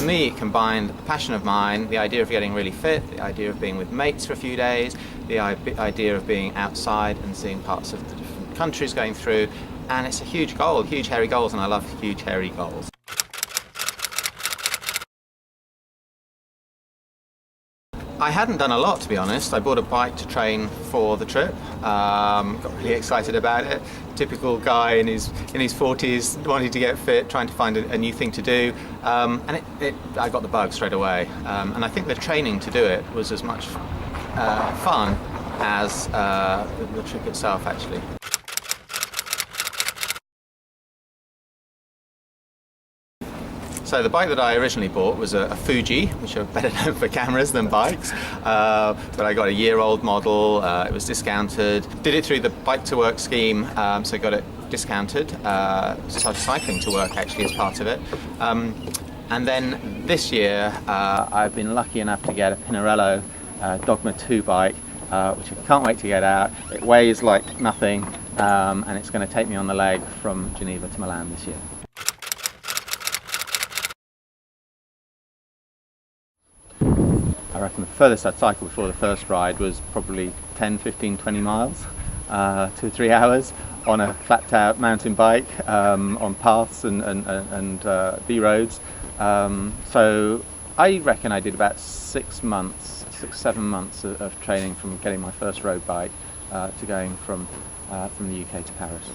for me, it combined a passion of mine, the idea of getting really fit, the idea of being with mates for a few days, the idea of being outside and seeing parts of the different countries going through, and it's a huge goal, huge hairy goals, and I love huge hairy goals. I hadn't done a lot, to be honest. I bought a bike to train for the trip. Got really excited about it. Typical guy in his 40s, wanting to get fit, trying to find a new thing to do, and I got the bug straight away. And I think the training to do it was as much fun as the trip itself, actually. So the bike that I originally bought was a Fuji, which are better known for cameras than bikes, but I got a year-old model. It was discounted. Did it through the Bike to Work scheme, so got it discounted. Started cycling to work actually as part of it. And then this year I've been lucky enough to get a Pinarello Dogma 2 bike, which I can't wait to get out. It weighs like nothing, and it's going to take me on the leg from Geneva to Milan this year. I reckon the furthest I'd cycle before the first ride was probably 10, 15, 20 miles, 2 or 3 hours on a flat out mountain bike, on paths and B roads. So I reckon I did about 6, 7 months of training from getting my first road bike to going from the UK to Paris.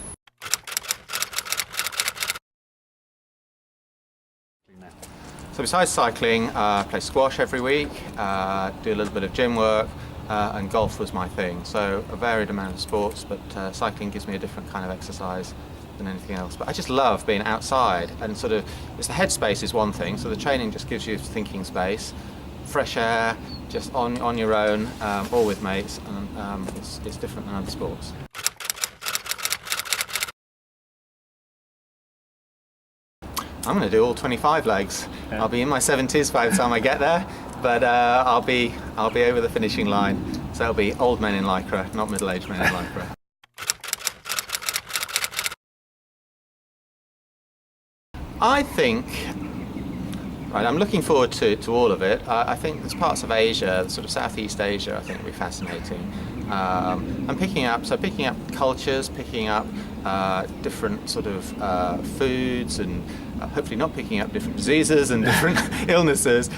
So besides cycling, I play squash every week, do a little bit of gym work, and golf was my thing. So a varied amount of sports, but cycling gives me a different kind of exercise than anything else. But I just love being outside, and sort of, it's the headspace is one thing, so the training just gives you thinking space, fresh air, just on your own, or with mates, and it's different than other sports. I'm going to do all 25 legs. Yeah. I'll be in my 70s by the time I get there, but I'll be over the finishing line. So it'll be old men in lycra, not middle-aged men in lycra. I think, right, I'm looking forward to all of it. I think there's parts of Asia, sort of Southeast Asia, I think will be fascinating. I'm picking up cultures, picking up different sort of foods, and hopefully not picking up different diseases and different illnesses,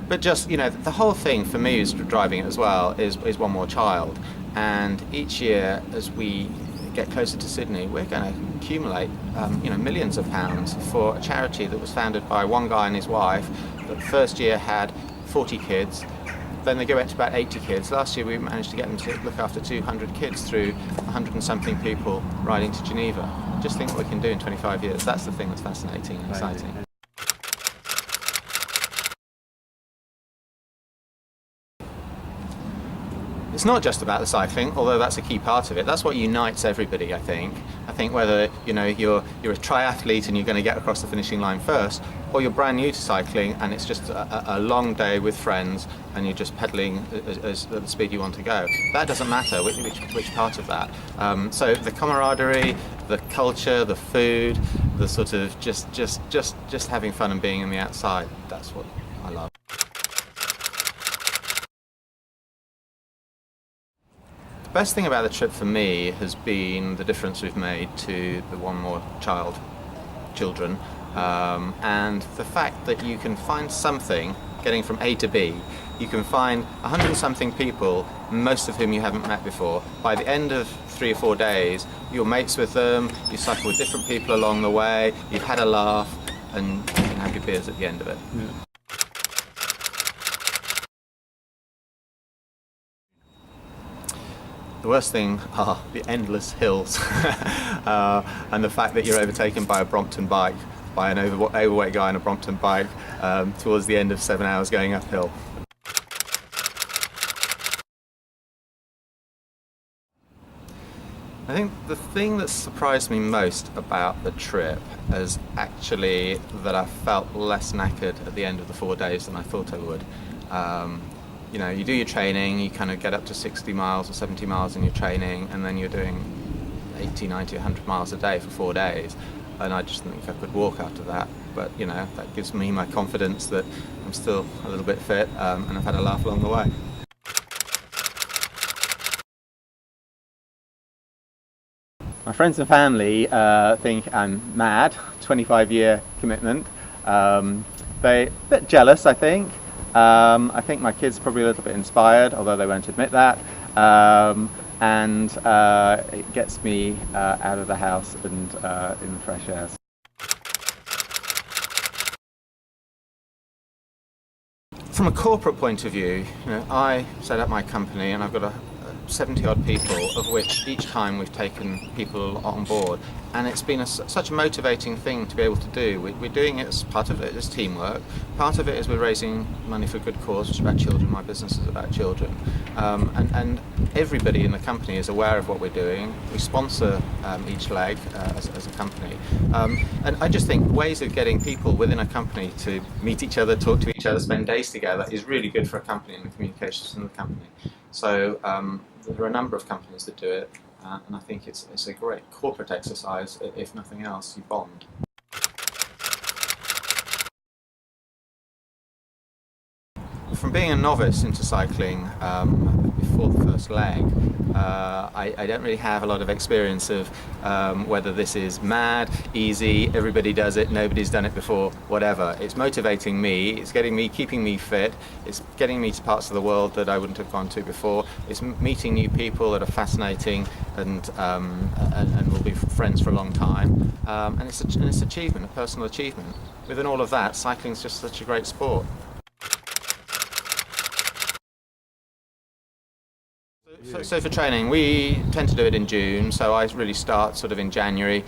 but just, you know, the whole thing for me is driving it as well is one more child. And each year as we get closer to Sydney, we're going to accumulate millions of pounds for a charity that was founded by one guy and his wife that first year had 40 kids. Then they go up to about 80 kids. Last year we managed to get them to look after 200 kids through 100 and something people riding to Geneva. Just think what we can do in 25 years. That's the thing that's fascinating and exciting. It's not just about the cycling, although that's a key part of it. That's what unites everybody, I think. I think whether you're a triathlete and you're going to get across the finishing line first, or you're brand new to cycling and it's just a long day with friends and you're just pedalling at the speed you want to go. That doesn't matter which part of that. So the camaraderie, the culture, the food, the sort of just having fun and being in the outside. That's what I love. The best thing about the trip for me has been the difference we've made to the one more children, and the fact that you can find something getting from A to B. You can find 100 and something people, most of whom you haven't met before. By the end of 3 or 4 days, you're mates with them, you cycle with different people along the way, you've had a laugh, and you can have your beers at the end of it. Yeah. The worst thing are the endless hills and the fact that you're overtaken by a Brompton bike, by an overweight guy on a Brompton bike towards the end of 7 hours going uphill. I think the thing that surprised me most about the trip is actually that I felt less knackered at the end of the 4 days than I thought I would. You do your training, you kind of get up to 60 miles or 70 miles in your training, and then you're doing 80, 90, 100 miles a day for 4 days. and I just think I could walk after that. But you know, that gives me my confidence that I'm still a little bit fit, and I've had a laugh along the way. My friends and family think I'm mad. 25-year commitment. They're a bit jealous, I think. I think my kids are probably a little bit inspired, although they won't admit that. And it gets me out of the house and in the fresh air. From a corporate point of view, you know, I set up my company and I've got 70 odd people, of which each time we've taken people on board, and it's been such a motivating thing to be able to do. We're doing it as part of it is teamwork, part of it is we're raising money for a good cause, which is about children. My business is about children, and everybody in the company is aware of what we're doing. We sponsor each leg as a company, and I just think ways of getting people within a company to meet each other, talk to each other, spend days together is really good for a company and the communications in the company. So there are a number of companies that do it, and I think it's a great corporate exercise. If nothing else, you bond. From being a novice into cycling before the first leg, I don't really have a lot of experience of whether this is mad, easy, everybody does it, nobody's done it before, whatever. It's motivating me, it's keeping me fit, it's getting me to parts of the world that I wouldn't have gone to before, it's meeting new people that are fascinating and will be friends for a long time, and it's achievement, a personal achievement. Within all of that, cycling's just such a great sport. So for training, we tend to do it in June, so I really start sort of in January,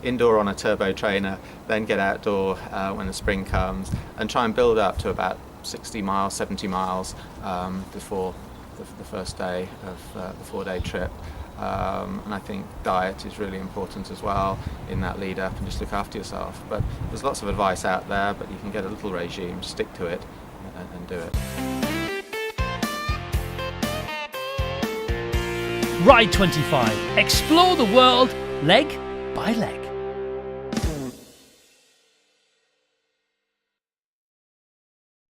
indoor on a turbo trainer, then get outdoor when the spring comes, and try and build up to about 60 miles, 70 miles before the first day of the 4-day trip. And I think diet is really important as well in that lead up, and just look after yourself. But there's lots of advice out there, but you can get a little regime, stick to it and do it. Ride25. Explore the world leg by leg.